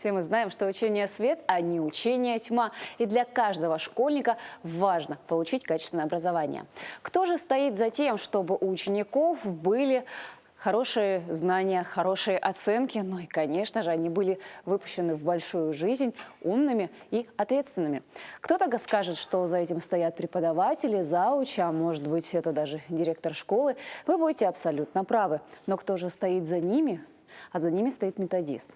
Все мы знаем, что учение свет, а не учение тьма. И для каждого школьника важно получить качественное образование. Кто же стоит за тем, чтобы у учеников были хорошие знания, хорошие оценки, ну и, конечно же, они были выпущены в большую жизнь умными и ответственными. Кто-то скажет, что за этим стоят преподаватели, заучи, а может быть, это даже директор школы. Вы будете абсолютно правы. Но кто же стоит за ними? А за ними стоит методист.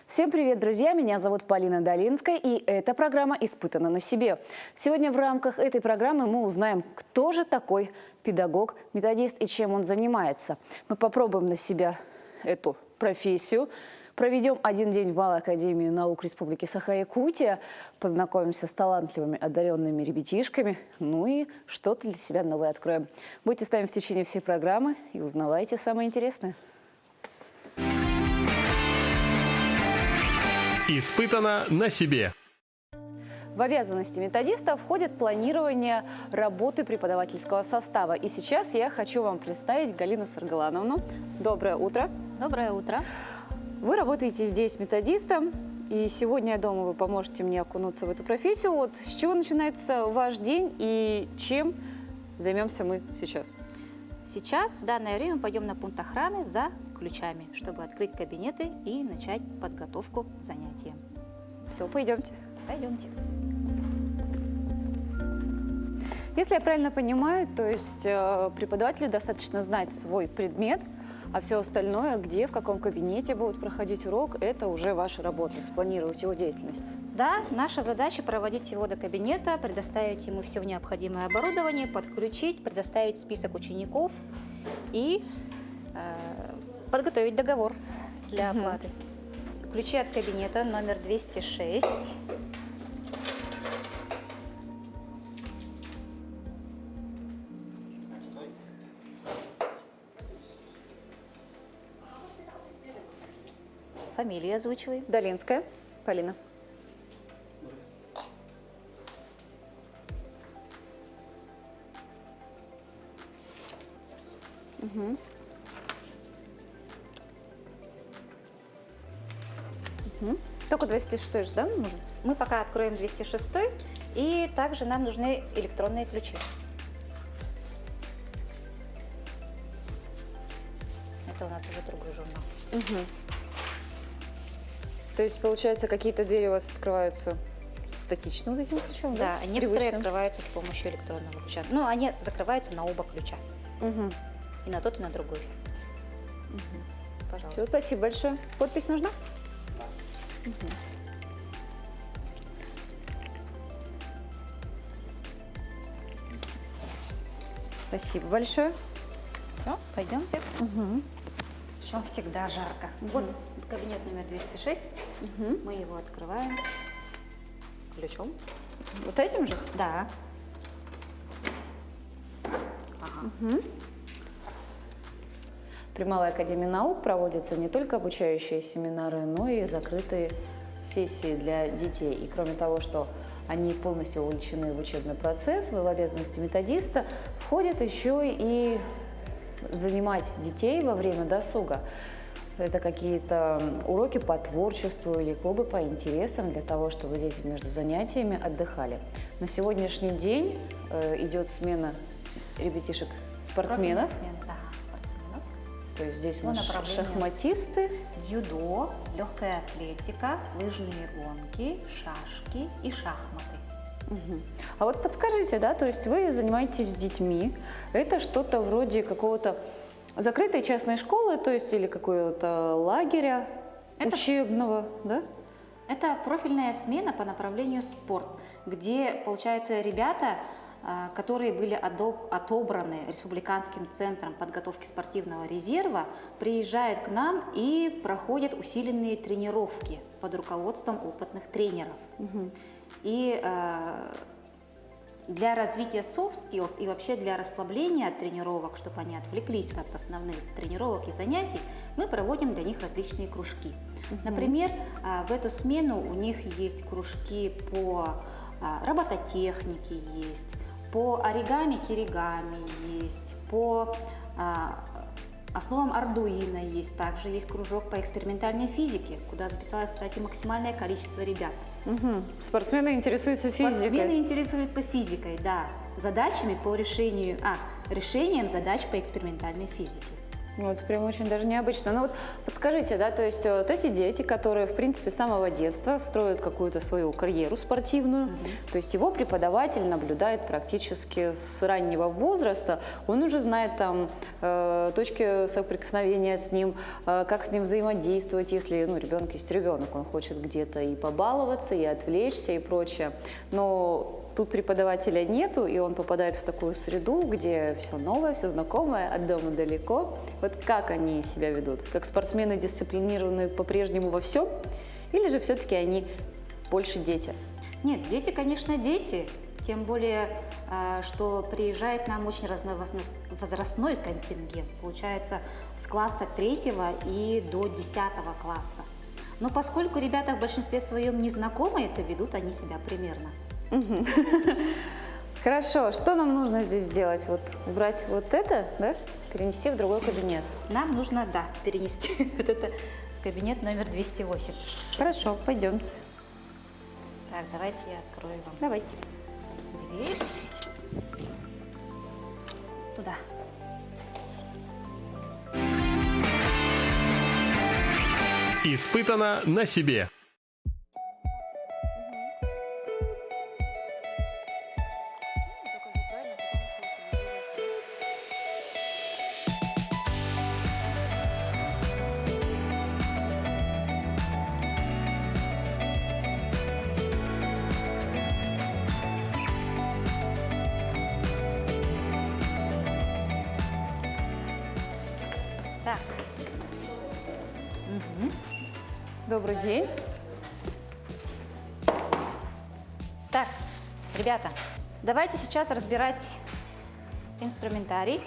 Всем привет, друзья! Меня зовут Полина Долинская, и эта программа «Испытана на себе». Сегодня в рамках этой программы мы узнаем, кто же такой педагог-методист и чем он занимается. Мы попробуем на себя эту профессию, проведем один день в Малой академии наук Республики Саха-Якутия, познакомимся с талантливыми, одаренными ребятишками, ну и что-то для себя новое откроем. Будьте с нами в течение всей программы и узнавайте самое интересное. Испытано на себе. В обязанности методиста входит планирование работы преподавательского состава. И сейчас я хочу вам представить Галину Саргалановну. Доброе утро. Доброе утро. Вы работаете здесь методистом. И сегодня, я думаю, вы поможете мне окунуться в эту профессию. Вот с чего начинается ваш день и чем займемся мы сейчас? Сейчас, в данное время, мы пойдем на пункт охраны за ключами, чтобы открыть кабинеты и начать подготовку к занятиям. Все, пойдемте. Пойдемте. Если я правильно понимаю, то есть преподавателю достаточно знать свой предмет, а все остальное, где, в каком кабинете будут проходить урок, это уже ваша работа, спланировать его деятельность. Да, наша задача проводить его до кабинета, предоставить ему все необходимое оборудование, подключить, предоставить список учеников и подготовить договор для оплаты. Ключи от кабинета номер 206. Фамилию озвучивай. Долинская Полина. Только 206 же, да, нужно? Мы пока откроем 206, и также нам нужны электронные ключи. Это у нас уже другой журнал. То есть, получается, какие-то двери у вас открываются статично вот этим ключом, да? Да, некоторые Привычным. открываются с помощью электронного ключа. Ну, они закрываются на оба ключа. И на тот, и на другой. Пожалуйста. Всё, спасибо большое. Подпись нужна? Спасибо большое. Все, пойдемте. Что всегда жарко. Вот кабинет номер 206. Мы его открываем ключом. Вот этим же? Да. При Малой академии наук проводятся не только обучающие семинары, но и закрытые сессии для детей. И кроме того, что они полностью вовлечены в учебный процесс, в обязанности методиста входит еще и занимать детей во время досуга. Это какие-то уроки по творчеству или клубы по интересам для того, чтобы дети между занятиями отдыхали. На сегодняшний день идет смена ребятишек-спортсменов. Да, спортсменов. То есть здесь у По нас направлению. шахматисты. Дзюдо, легкая атлетика, лыжные гонки, шашки и шахматы. А вот подскажите, да, то есть вы занимаетесь с детьми, это что-то вроде какого-то закрытой частной школы, то есть или какого-то лагеря учебного, да? Это профильная смена по направлению спорт, где, получается, ребята, которые были отобраны Республиканским центром подготовки спортивного резерва, приезжают к нам и проходят усиленные тренировки под руководством опытных тренеров. И для развития soft skills и вообще для расслабления от тренировок, чтобы они отвлеклись от основных тренировок и занятий, мы проводим для них различные кружки. Например, в эту смену у них есть кружки по робототехнике, есть по оригами-киригами, есть по основам Ардуино есть. Также есть кружок по экспериментальной физике, куда записалось, кстати, максимальное количество ребят. Мгм. Спортсмены интересуются Спортсмены физикой. интересуются физикой, да, задачами по решением задач по экспериментальной физике. Ну, это прям очень даже необычно. Ну вот подскажите, да, то есть вот эти дети, которые, в принципе, с самого детства строят какую-то свою карьеру спортивную, то есть его преподаватель наблюдает практически с раннего возраста, он уже знает там точки соприкосновения с ним, как с ним взаимодействовать, если, ну, ребенок есть ребенок, он хочет где-то и побаловаться, и отвлечься, и прочее. Но тут преподавателя нету, и он попадает в такую среду, где все новое, все знакомое, от дома далеко. Вот как они себя ведут? Как спортсмены дисциплинированы по-прежнему во всем? Или же все-таки они больше дети? Нет, дети, конечно, дети. Тем более, что приезжает к нам очень разновозрастной контингент. Получается, с класса 3 и до 10 класса. Но поскольку ребята в большинстве своем не знакомы, это ведут они себя примерно. Хорошо, что нам нужно здесь сделать? Вот убрать вот это, да? Перенести в другой кабинет. Нам нужно, да, перенести вот это в кабинет номер 208. Хорошо, пойдем. Так, давайте я открою вам Давайте. дверь. Туда. Испытано на себе. Так, Добрый день. так, ребята, давайте сейчас разбирать инструментарий.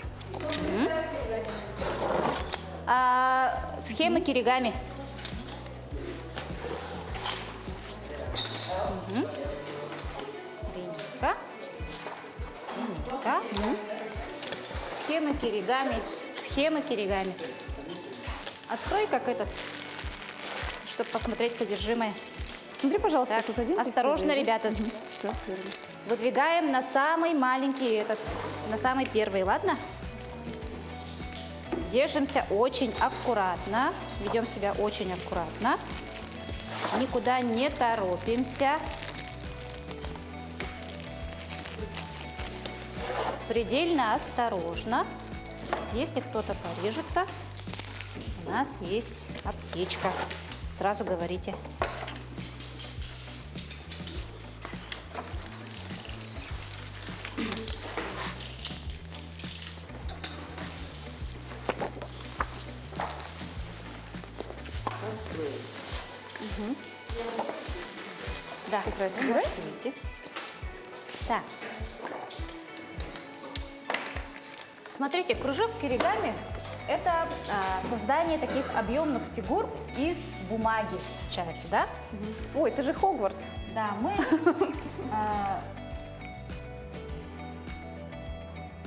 Схемы киригами. Линейка. Линейка. Схемы киригами. Схемы киригами. Открой как этот, чтобы посмотреть содержимое. Смотри, пожалуйста, Так, тут один. осторожно, ребята. Все, верно. Выдвигаем на самый маленький на самый первый, ладно? Держимся очень аккуратно, ведем себя очень аккуратно, никуда не торопимся. Предельно осторожно. Если кто-то порежется, у нас есть аптечка. Сразу говорите. Да, можете выйти. Так. Смотрите, кружок киригами – это создание таких объемных фигур из бумаги, получается, да? Ой, это же Хогвартс. Да, мы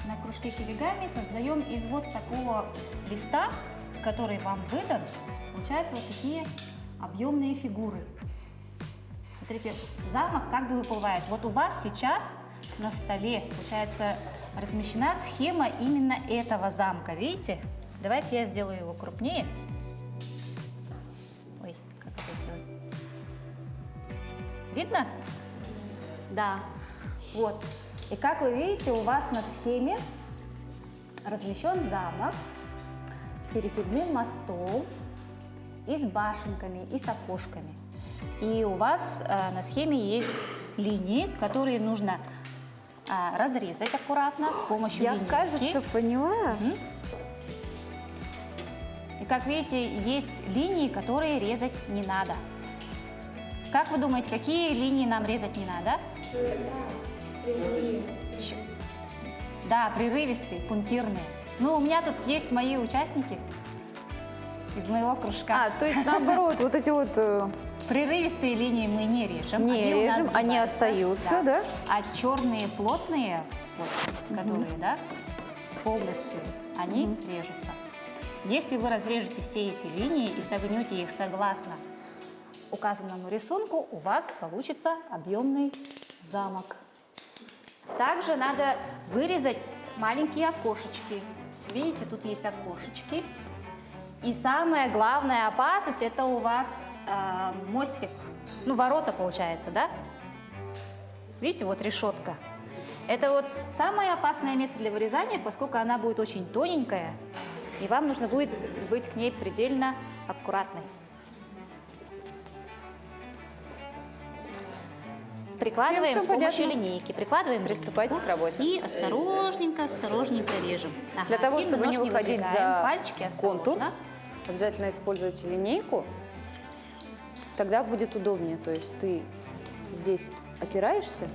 на кружке киригами создаем из вот такого листа, который вам выдан, получаются вот такие объемные фигуры. Смотрите, замок как бы выплывает. Вот у вас сейчас на столе, получается, размещена схема именно этого замка. Видите? Давайте я сделаю его крупнее. Ой, как это сделать? Видно? Да. Вот. И как вы видите, у вас на схеме размещен замок с перекидным мостом и с башенками, и с окошками. И у вас на схеме есть линии, которые нужно разрезать аккуратно с помощью Я, линейки. кажется, поняла. И как видите, есть линии, которые резать не надо. Как вы думаете, какие линии нам резать не надо? Да, прерывистые, пунктирные. Ну, у меня тут есть мои участники из моего кружка. То есть наоборот, вот эти вот... Прерывистые линии мы не режем. Не у нас режем, они сгибаются, остаются, да? А черные, плотные, вот, которые, да, полностью, они режутся. Если вы разрежете все эти линии и согнете их согласно указанному рисунку, у вас получится объемный замок. Также надо вырезать маленькие окошечки. Видите, тут есть окошечки. И самая главная опасность – это у вас мостик, ну, ворота получается, да? Видите, вот решетка. Это вот самое опасное место для вырезания, поскольку она будет очень тоненькая, и вам нужно будет быть к ней предельно аккуратной. Прикладываем Всем с помощью понятно. линейки. Прикладываем Приступайте линейку к работе. И осторожненько, осторожненько режем. Ага, Для того, сильно чтобы не нож выходить выдвигаем, за пальчики осторожно. контур, обязательно используйте линейку. Тогда будет удобнее. То есть ты здесь опираешься,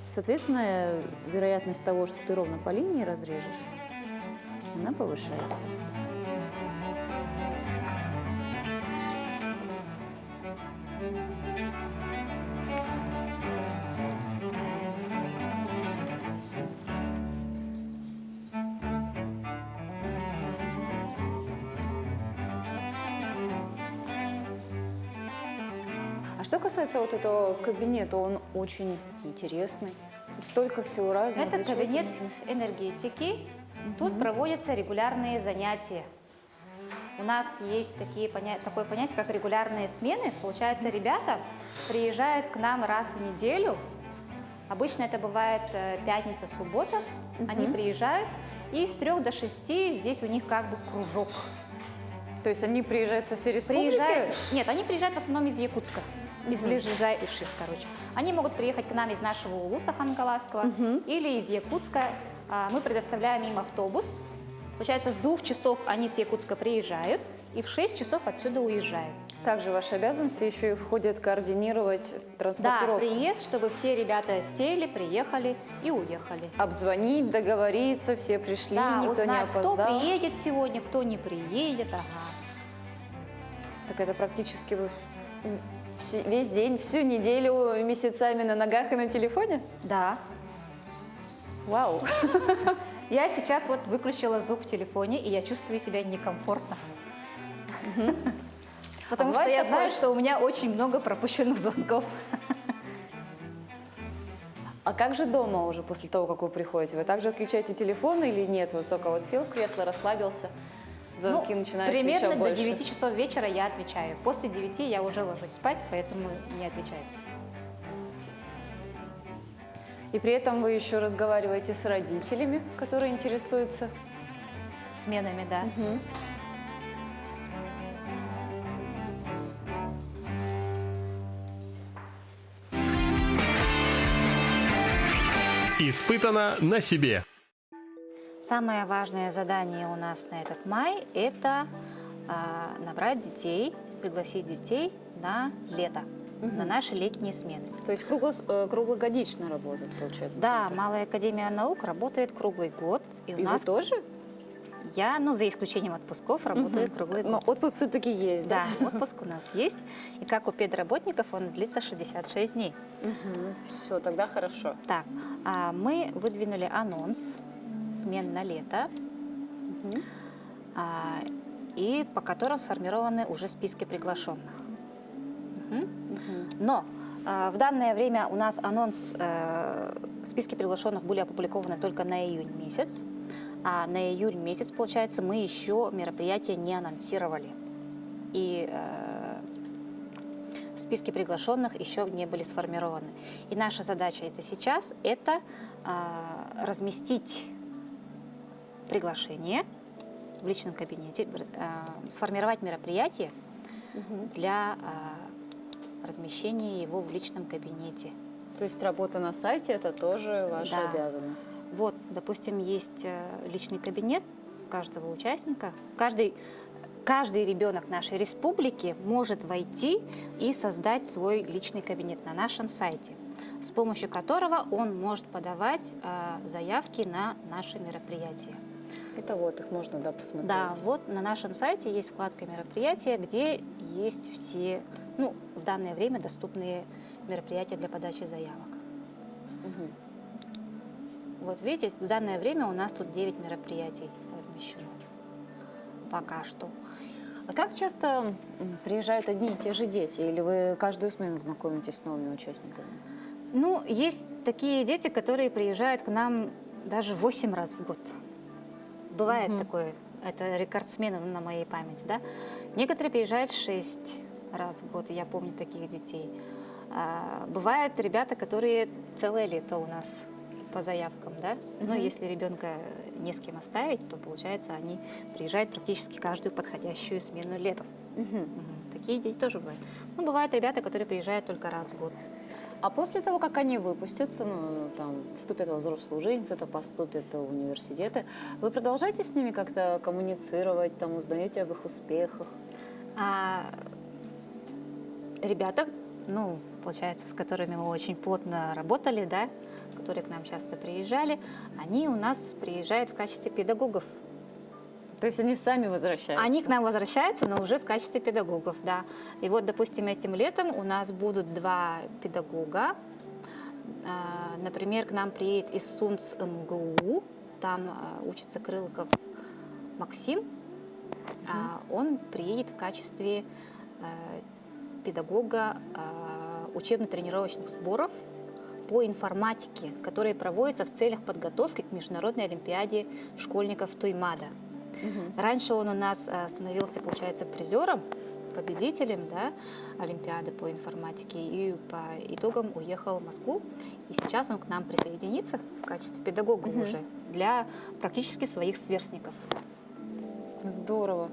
соответственно, вероятность того, что ты ровно по линии разрежешь, она повышается. А что касается вот этого кабинета, он очень интересный. Тут столько всего разного. Это Для чего кабинет нужно? энергетики. Тут проводятся регулярные занятия. У нас есть такое понятие, как регулярные смены. Получается, ребята приезжают к нам раз в неделю. Обычно это бывает пятница, суббота. Они приезжают, и с 3 до 6 здесь у них как бы кружок. То есть они приезжают со всей республики? Нет, они приезжают в основном из Якутска, из ближайших, короче. Они могут приехать к нам из нашего Улуса Хангаласского или из Якутска. Мы предоставляем им автобус. Получается, с 2 часов они с Якутска приезжают и в 6 часов отсюда уезжают. Также в ваши обязанности еще и входит координировать Да, транспортировку. приезд, чтобы все ребята сели, приехали и уехали. Обзвонить, договориться, все пришли, Да, никто не узнать, кто опоздал. приедет сегодня, кто не приедет. Ага. Так это практически вы весь день, всю неделю месяцами на ногах и на телефоне? Да. Вау! Я сейчас вот выключила звук в телефоне, и я чувствую себя некомфортно. Потому что бывает я такое, знаю, что у меня очень много пропущенных звонков. А как же дома уже после того, как вы приходите? Вы также отключаете телефон или нет? Вот только вот сел в кресло, расслабился, звонки начинаются еще примерно до больше. 9 часов вечера я отвечаю. После 9 я уже ложусь спать, поэтому не отвечаю. И при этом вы еще разговариваете с родителями, которые интересуются. Сменами, да. Испытано на себе. Самое важное задание у нас на этот май – это набрать детей, пригласить детей на лето, на наши летние смены. То есть круглогодично работает, получается? Да, Малая академия наук работает круглый год. И у нас вы тоже? я, за исключением отпусков, работаю круглый Но год. отпуск все-таки есть, да? Да, отпуск у нас есть. И как у педработников, он длится 66 дней. Все, тогда хорошо. Так, мы выдвинули анонс смен на лето, и по которым сформированы уже списки приглашенных. Но в данное время у нас списки приглашенных были опубликованы только на июнь месяц, а на июль месяц, получается, мы еще мероприятия не анонсировали. И списки приглашенных еще не были сформированы. И наша задача сейчас – это разместить приглашение в личном кабинете, сформировать мероприятие для размещения его в личном кабинете. То есть работа на сайте – это тоже ваша Да. обязанность? Вот, допустим, есть личный кабинет каждого участника. Каждый ребенок нашей республики может войти и создать свой личный кабинет на нашем сайте, с помощью которого он может подавать заявки на наши мероприятия. Это вот, их можно, да, посмотреть? Да, вот на нашем сайте есть вкладка «Мероприятия», где есть все, в данное время доступные мероприятия для подачи заявок. Вот видите, в данное время у нас тут 9 мероприятий размещено. пока что. А как часто приезжают одни и те же дети? Или вы каждую смену знакомитесь с новыми участниками? Ну, есть такие дети, которые приезжают к нам даже 8 раз в год. Бывает такое, это рекордсмены на моей памяти, да. Некоторые приезжают 6 раз в год, я помню таких детей. Бывают ребята, которые целое лето у нас по заявкам, да. Но если ребенка не с кем оставить, то, получается, они приезжают практически каждую подходящую смену летом. Такие дети тоже бывают. Ну, бывают ребята, которые приезжают только раз в год. А после того, как они выпустятся, ну, там, вступят во взрослую жизнь, кто-то поступит в университеты, вы продолжаете с ними как-то коммуницировать, там, узнаете об их успехах? Ребята, ну, получается, с которыми мы очень плотно работали, да, которые к нам часто приезжали, они у нас приезжают в качестве педагогов. То есть они сами возвращаются? Они к нам возвращаются, но уже в качестве педагогов, да. И вот, допустим, этим летом у нас будут 2 педагога. Например, к нам приедет из СУНЦ МГУ, там учится Крылков Максим. Он приедет в качестве педагога учебно-тренировочных сборов по информатике, которые проводятся в целях подготовки к международной олимпиаде школьников Туймада. Раньше он у нас становился, получается, призером, победителем, да, олимпиады по информатике, и по итогам уехал в Москву. И сейчас он к нам присоединится в качестве педагога уже для практически своих сверстников. Здорово.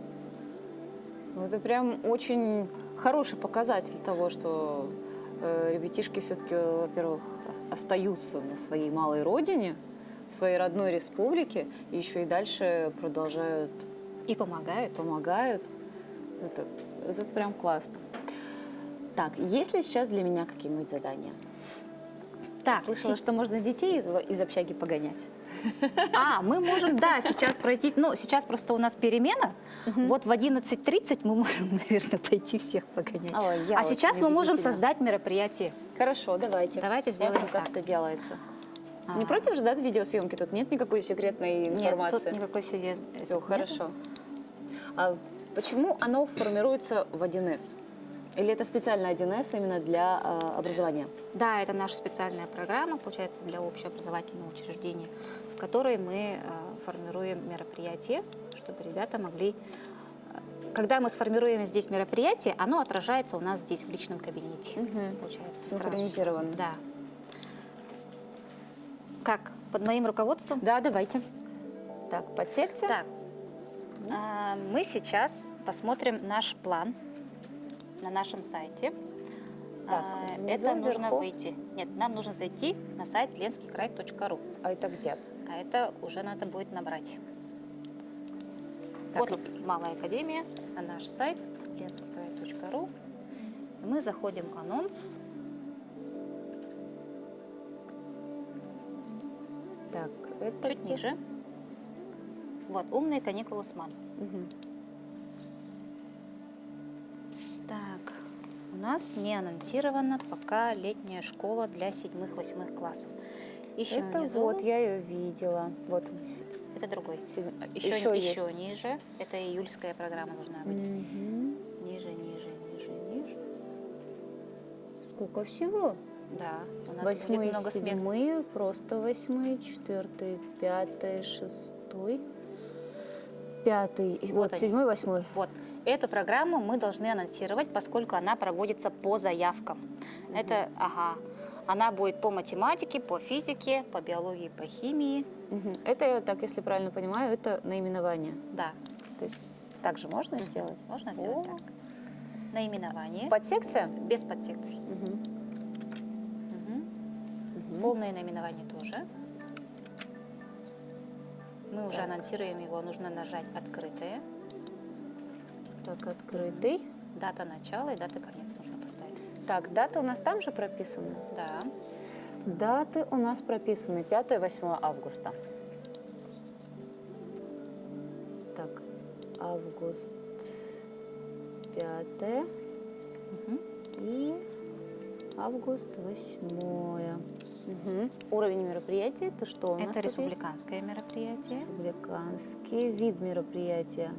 Ну, это прям очень хороший показатель того, что ребятишки все-таки, во-первых, остаются на своей малой родине, в своей родной республике, и еще и дальше продолжают И помогают. Это прям классно. Так, есть ли сейчас для меня какие-нибудь задания? Так, Слышала, что можно детей из общаги погонять. мы можем, да, сейчас пройтись. Ну, сейчас просто у нас перемена. Вот в 11:30 мы можем, наверное, пойти всех погонять. Ой, я А сейчас очень мы можем убедительна. создать мероприятие. Хорошо, давайте. Давайте Смотрим, сделаем как так. это делается. Не против же, да, видеосъемки? Тут нет никакой секретной информации? Нет, тут никакой серьезной. Все, хорошо. А почему оно формируется в 1С? Или это специально 1С именно для образования? Да, это наша специальная программа, получается, для общеобразовательного учреждения, в которой мы формируем мероприятия, чтобы ребята могли... Когда мы сформируем здесь мероприятие, оно отражается у нас здесь в личном кабинете. Получается, сразу. Синхронизировано. Да. Как? Под моим руководством? Да, давайте. Так, подсекция. Так. Мы сейчас посмотрим наш план на нашем сайте. Так, внизу, это нужно вверху. выйти. Нет, нам нужно зайти на сайт ленскийкрай.ру. А это где? А это уже надо будет набрать. Так. Вот тут Малая Академия, на наш сайт ленскийкрай.ру. Мы заходим в анонс. Так, это Чуть где? ниже. Вот, умные каникулы СМАН. Мгм. Так, у нас не анонсирована пока летняя школа для 7-8 классов. Ищем Это внизу. вот, я ее видела. Вот. Это другой. Еще Еще есть. ниже. Это июльская программа должна быть. Мгм. Ниже, ниже, ниже, ниже. Сколько всего? Да, у нас будет 8-й, много смен. 7-й, просто 8-й, 4-й, 5-й, 6-й, 5-й, Вот вот они. 7-й, 8-й. Вот. Эту программу мы должны анонсировать, поскольку она проводится по заявкам. Это, она будет по математике, по физике, по биологии, по химии. Мгм. Это, так, если правильно понимаю, это наименование. Да, То есть так же можно сделать? можно сделать О. так. Наименование. Подсекция? Без подсекций. Мгм. Мгм. Полное наименование тоже. Мы уже Так. анонсируем его, нужно нажать «Открытое». Так, открытый. Дата начала и дата конец нужно поставить. Так, даты у нас там же прописаны? Да. Даты у нас прописаны 5-8 августа. Так, август 5 Мгм. и август 8. Уровень мероприятия это что у нас? Это тут есть? республиканское мероприятие. Республиканский вид мероприятия.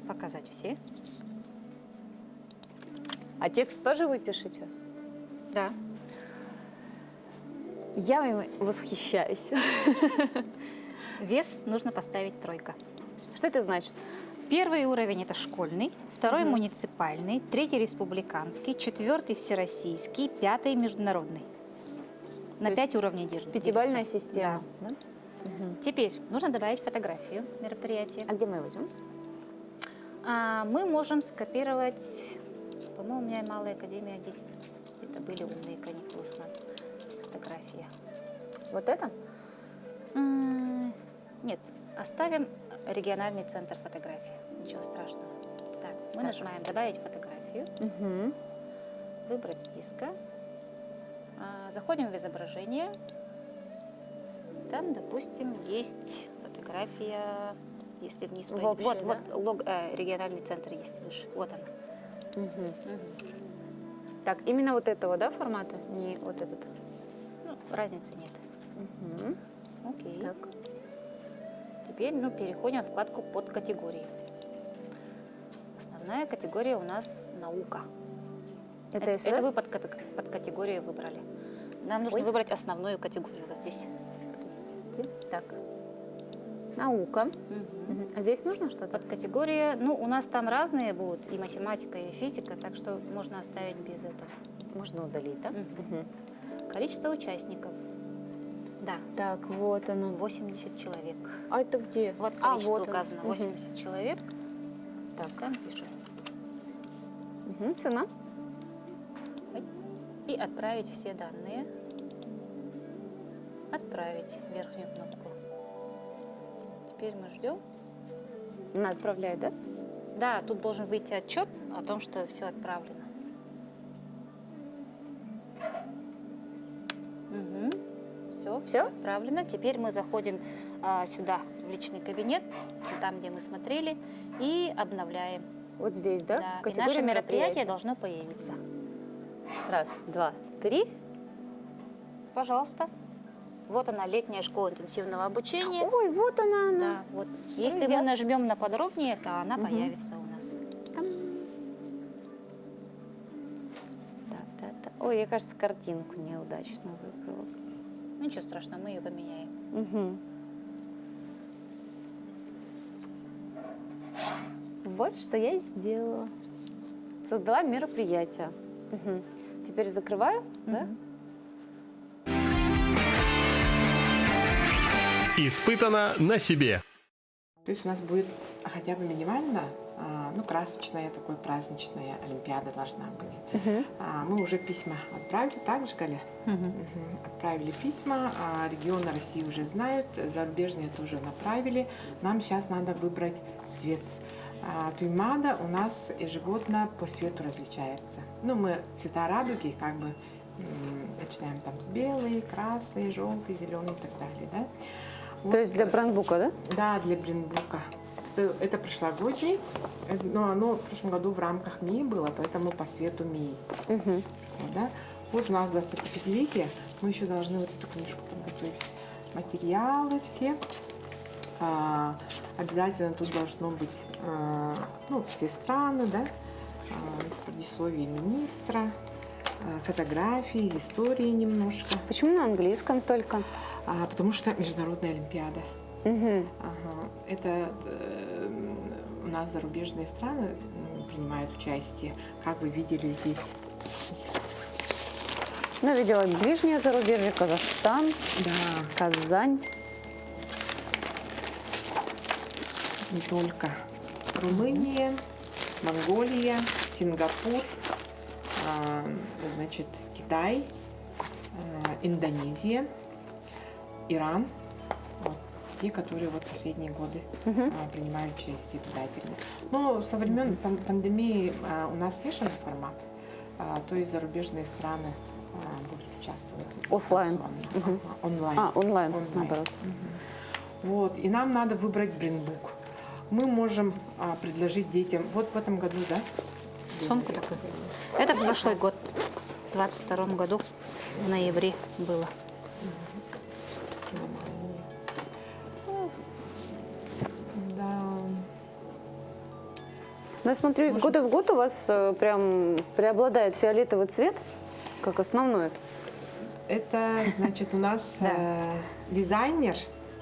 показать все. А текст тоже вы пишете? Да. Я им восхищаюсь. Вес нужно поставить 3. Что это значит? Первый уровень – это школьный, второй – муниципальный, третий – республиканский, 4 – всероссийский, 5 – международный. На То 5 уровней держит. Пятибалльная делится. система. Да. Теперь нужно добавить фотографию мероприятия. А где мы ее возьмем? Мы можем скопировать, по-моему, у меня Малая академия, здесь где-то были умные каникулы, смотрю, фотография. Вот это? Нет, оставим региональный центр фотографии, ничего страшного. Так, мы нажимаем «Добавить фотографию», Угу. выбрать с диска, заходим в изображение, там, допустим, есть фотография, если вниз В пойдем. общей, Вот региональный центр есть выше, вот он. Так, именно вот этого, да, формата? Не вот этот. Ну, разницы нет. Угу. Окей. Так. Теперь переходим в вкладку под категории. Основная категория у нас наука. Это, Это вы под категорию выбрали. Нам нужно Ой. выбрать основную категорию вот здесь. Так. Наука. Мгм. А здесь нужно что-то? Под категория, у нас там разные будут, и математика, и физика, так что можно оставить без этого. Можно удалить, да? Мгм. Количество участников. Да, Так, вот оно. 80 человек. А это где? Вот А, количество вот он. указано, 80 человек. Так, там пишем. Мгм. Цена? И отправить все данные. Отправить верхнюю кнопку. Теперь мы ждем. Она отправляет, да? Да, тут должен выйти отчет о том, что все отправлено. Все, Всё? отправлено. Теперь мы заходим сюда, в личный кабинет, там, где мы смотрели, и обновляем. Вот здесь, да? Да, и Категория наше мероприятие мероприятий. должно появиться. Раз, два, три. Пожалуйста. Вот она, летняя школа интенсивного обучения. Ой, вот она. Да, вот. Если Друзья. мы нажмем на подробнее, то она Мгм. появится у нас. Там. Так. Ой, я, кажется, картинку неудачно выбрала. Ну, ничего страшного, мы ее поменяем. Угу. Вот что я и сделала. Создала мероприятие. Мгм. Теперь закрываю, да? Испытано на себе. То есть у нас будет хотя бы минимально, красочная, такой праздничная Олимпиада должна быть. Мы уже письма отправили, так же, Галя? Отправили письма, регионы России уже знают, зарубежные тоже направили. Нам сейчас надо выбрать цвет. Туймада у нас ежегодно по цвету различается. Мы цвета радуги начинаем там с белый, красный, желтый, зеленый и так далее. Да? То есть для брендбука, да? Да, для брендбука. Это прошлогодний, но оно в прошлом году в рамках МИИ было, поэтому по свету МИИ. Угу. Вот у нас 25-летие, мы еще должны вот эту книжку подготовить. Материалы все. Обязательно тут должно быть все страны, да, предисловие министра, фотографии из истории немножко. Почему на английском только? Потому что международная олимпиада. Угу. Это у нас зарубежные страны принимают участие. Как вы видели здесь. Видела ближнее зарубежье, Казахстан, Да, Казань. не только. Румыния, Монголия, Сингапур, Китай, Индонезия, Иран. Вот, те, которые последние годы принимают участие обязательно. Но со времен пандемии у нас смешанный формат, то есть зарубежные страны будут участвовать Оффлайн. дистанционно. Онлайн. Онлайн, наоборот. Вот, и нам надо выбрать брендбук. Мы можем предложить детям, вот в этом году, да? Сумку такую. Это прошлый год, в 22 году, в ноябре было. Да. Ну, я смотрю, из года в год у вас прям преобладает фиолетовый цвет, как основной. Это, значит, у нас дизайнер,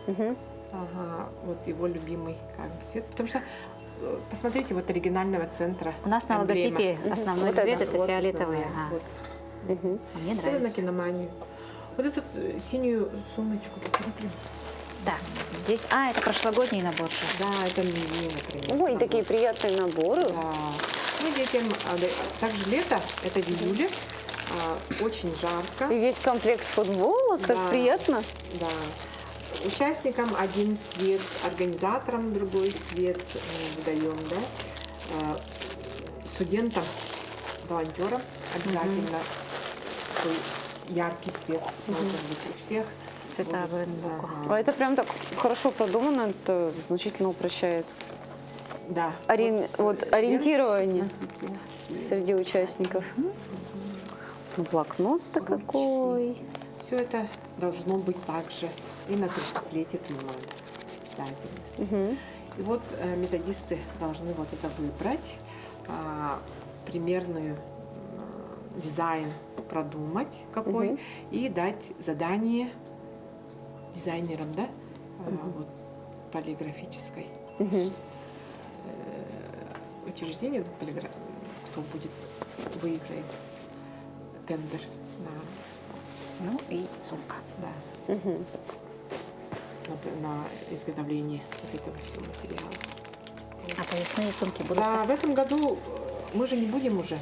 ага, вот его любимый как бы цвет, потому что посмотрите, вот оригинального центра. У нас на эмблема. логотипе основной Вот цвет это это Вот фиолетовый. основная, Ага. вот. А мне Это на нравится. киноманию. Вот эту синюю сумочку, посмотрите. Да, здесь, это прошлогодний набор. Да, это мне, например. Ой, такие приятные наборы. Да. Ну, детям, также лето, это в июле, очень жарко. И весь комплект футболок, как Да. приятно. Да. Участникам один цвет, организаторам другой цвет выдаем, да. Студентам, волонтерам обязательно такой яркий свет должен быть у всех. Цвета Вот. в ноутбуках. Ага. А это прям так хорошо продумано, это значительно упрощает Да. вот ориентирование Смотрите. среди участников. Ну, блокнот-то какой. Все это должно быть также и на 30-летие принимаем. Обязательно. И вот методисты должны вот это выбрать, примерную дизайн продумать какой и дать задание дизайнерам, да, вот, полиграфической учреждение, кто будет выиграет тендер на, Ну и сумка. да, на изготовление вот этого всего материала. А поясные сумки будут? Да, в этом году мы же не будем уже,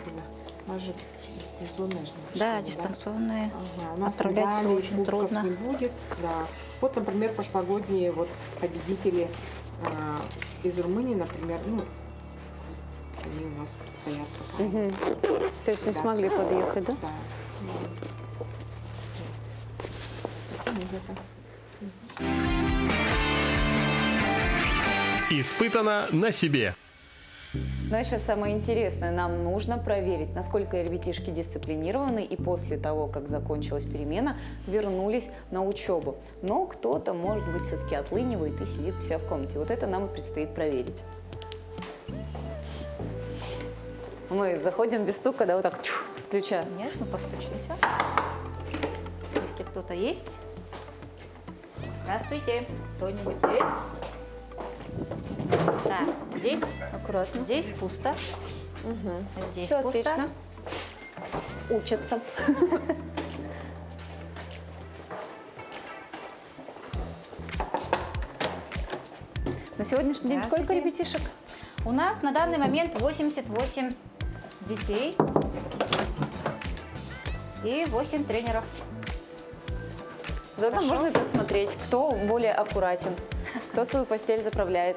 Ирина, у нас же дистанционная же Да, школа, дистанционные. Ага, у нас Отправлять всё медалей, очень кубков трудно. не будет. Да. Вот, например, прошлогодние вот победители из Румынии, например, ну, они у нас стоят пока. То есть не Да, смогли всё. подъехать, да? Да. Испытано на себе. Но сейчас самое интересное, нам нужно проверить, насколько ребятишки дисциплинированы и после того, как закончилась перемена, вернулись на учебу. Но кто-то, может быть, все-таки отлынивает и сидит у себя в комнате. Вот это нам и предстоит проверить. Мы заходим без стука, да, вот так с ключа. Нет, мы постучимся. Если кто-то есть. Здравствуйте. Кто-нибудь есть? Так, здесь, Аккуратно. здесь пусто. Здесь Все пусто. отлично. Учатся. На сегодняшний день сколько Здравствуйте. ребятишек? У нас на данный момент 88 детей и 8 тренеров. Заодно Хорошо. можно и посмотреть, кто более аккуратен, кто свою постель заправляет.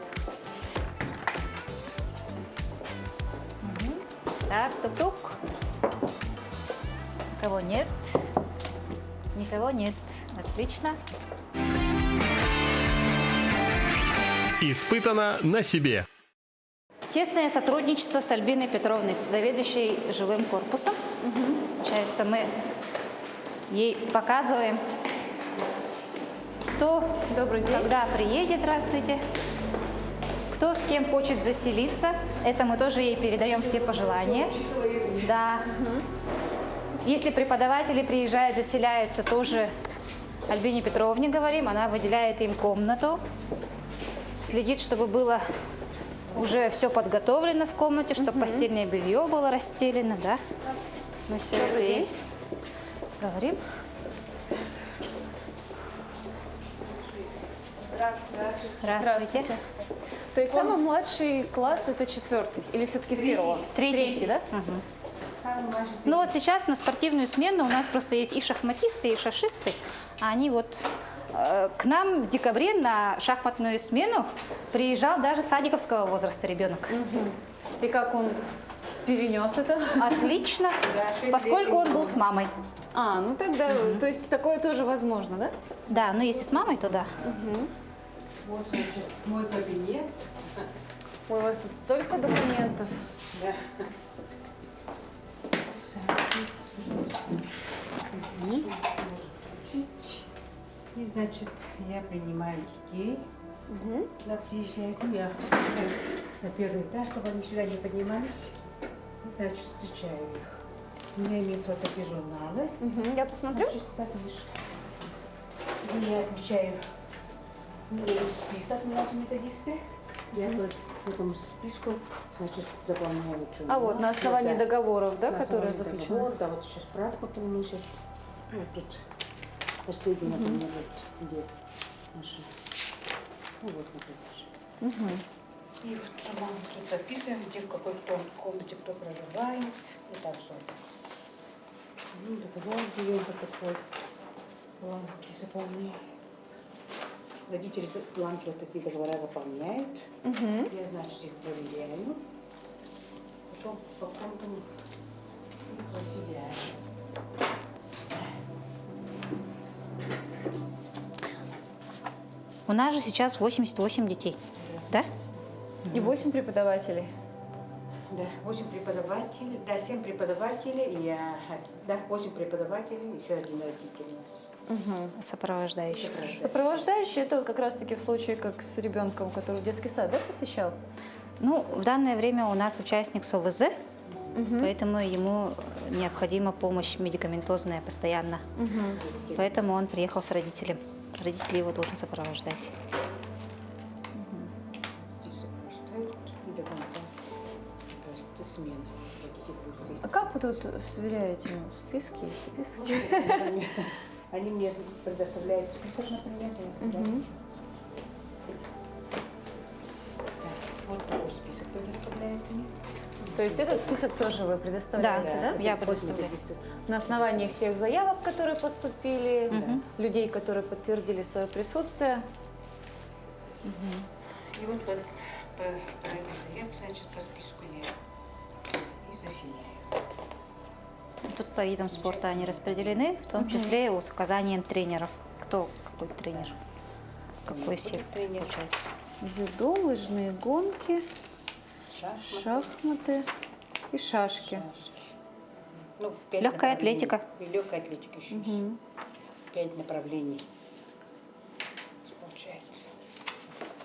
Так, тук-тук. Никого нет. Никого нет. Отлично. Испытано на себе. Тесное сотрудничество с Альбиной Петровной, заведующей жилым корпусом. Получается, мы ей показываем, кто Добрый день. когда приедет, здравствуйте, кто с кем хочет заселиться. Это мы тоже ей передаем все пожелания. Да. Если преподаватели приезжают, заселяются, тоже Альбине Петровне говорим, она выделяет им комнату, следит, чтобы было уже все подготовлено в комнате, чтобы постельное белье было расстелено, да. Мы все это ей говорим. Здравствуйте. То есть самый младший класс это 4-й или все-таки с 1-го? Третий. да? Ну вот сейчас на спортивную смену у нас просто есть и шахматисты, и шашисты. А они вот к нам в декабре на шахматную смену приезжал даже садиковского возраста ребенок. И как он перенес это? Отлично, поскольку он был с мамой. А, ну тогда, то есть такое тоже возможно, да? Да, но если с мамой, то да. Вот, значит, мой кабинет. Ой, у вас тут столько документов. И, значит, я принимаю детей. На приезжают, ну, я спускаюсь на первый этаж, чтобы они сюда не поднимались. И, значит, встречаю их. У меня имеются вот такие журналы. Я посмотрю. Значит, так видишь. И я отмечаю, у меня есть список наши методисты. Я по этому списку, значит, заполняю. что А вот надо. на основании Да. договоров, да, На которые основании заключены? договора, да, вот сейчас справку приносят. Вот тут последний, например, вот где наши. Ну вот, например. И вот журнал тут записан, где в какой комнате кто проживает. И так что. Ну, договор берем вот такой. Бланки заполняем. Родители бланки вот такие договора заполняют. Я, значит, их проверяю. Потом по пунктам заселяю. У нас же сейчас 88 детей, да? И 8 преподавателей. Да, 8 преподавателей, да, 7 преподавателей, и да, 8 преподавателей, еще один родитель. Сопровождающих. Сопровождающий это вот как раз-таки в случае, как с ребенком, который детский сад, да, посещал? Ну, в данное время у нас участник СОВЗ, поэтому ему необходима помощь медикаментозная постоянно. Поэтому он приехал с родителем. Родители его должен сопровождать. И до конца, то есть до смены. Родитель будет здесь. А как вы тут сверяете списки и списки? Они мне предоставляют список, например. Вот такой список предоставляют мне. То есть этот список тоже вы предоставляете, да? Да, я предоставляю. На основании всех заявок, которые поступили, людей, которые подтвердили свое присутствие. И вот по этой заявке, значит, по списку я и заселяю. Тут по видам спорта они распределены, в том числе с указанием тренеров. Кто какой тренер, какой секции получается. Дзюдо, лыжные гонки, шахматы и шашки. Ну, 5 Легкая направлений. атлетика. И легкая атлетика еще есть. 5 направлений. Получается.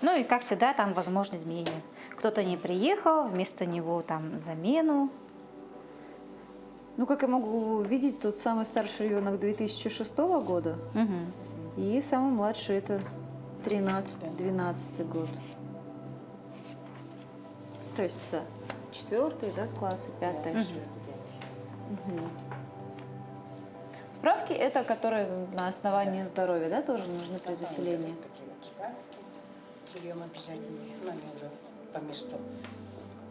Ну и, как всегда, там возможны изменения. Кто-то не приехал, вместо него там замену. Ну, как я могу видеть, тут самый старший ребенок 2006 года, и самый младший это 13-12 год. То есть это 4-й, да, класс и 5-й. Справки это, которые на основании здоровья, да, тоже нужны при заселении? Такие вот справки. Берем обязательно. Ну, они уже по месту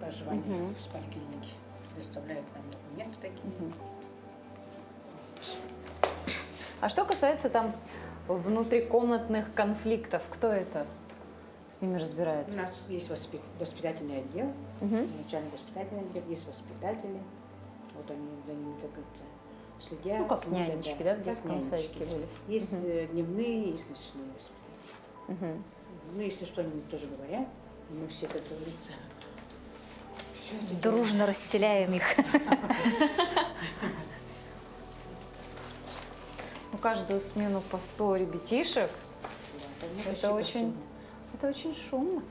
проживания в спортклинике предоставляют нам документы такие. А что касается там внутрикомнатных конфликтов, кто это с ними У разбирается? нас есть воспитательный отдел, начальник воспитательный отдел, есть воспитатели. Вот они за ними, как говорится, следят. Ну, как смотрят, нянечки, да, в как детском нянечки. садике были. Есть дневные, есть ночные воспитатели. Ну, если что, они тоже говорят, и мы все, как говорится, все это делаем. Дружно расселяем их. Ну, каждую смену по 100 ребятишек. Да, ну, почти Это очень, по это очень шумно.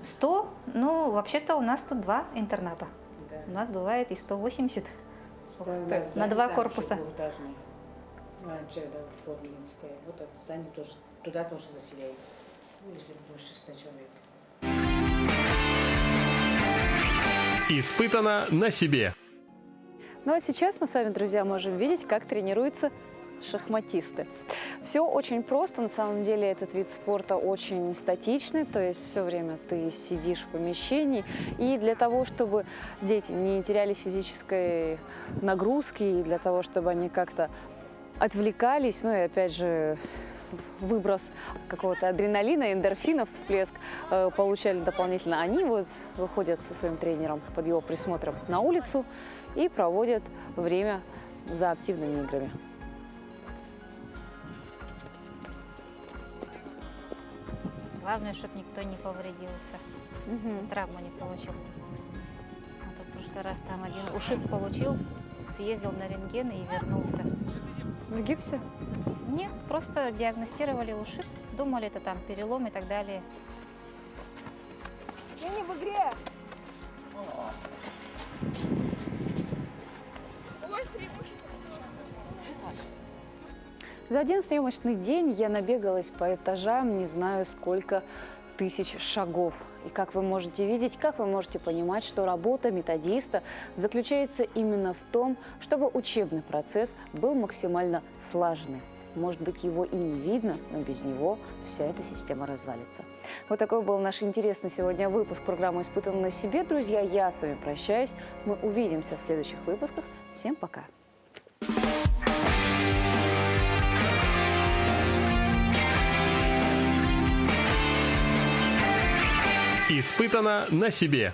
100, ну, вообще-то у нас тут 2 интерната. 100. Да. У нас бывает и 180. У на нас 2 здание корпуса. двухэтажное. Раньше, да, Формулинская. Вот это здание тоже, туда тоже заселяют. Ну, если больше 100 человек. Испытано на себе. Ну а сейчас мы с вами, друзья, можем видеть, как тренируются шахматисты. Все очень просто, на самом деле этот вид спорта очень статичный, то есть все время ты сидишь в помещении. И для того, чтобы дети не теряли физической нагрузки, и для того, чтобы они как-то отвлекались, ну и опять же выброс какого-то адреналина, эндорфинов, всплеск получали дополнительно. Они вот выходят со своим тренером под его присмотром на улицу и проводят время за активными играми. Главное, чтобы никто не повредился, травму не получил. А то в прошлый раз там один ушиб получил, съездил на рентген и вернулся. В гипсе? Нет, просто диагностировали ушиб, Думали, это там перелом и так далее. Я не в игре. За один съемочный день я набегалась по этажам не знаю сколько тысяч шагов. И как вы можете видеть, как вы можете понимать, что работа методиста заключается именно в том, чтобы учебный процесс был максимально слаженный. Может быть, его и не видно, но без него вся эта система развалится. Вот такой был наш интересный сегодня выпуск программы «Испытано на себе». Друзья, я с вами прощаюсь. Мы увидимся в следующих выпусках. Всем пока! Испытано на себе.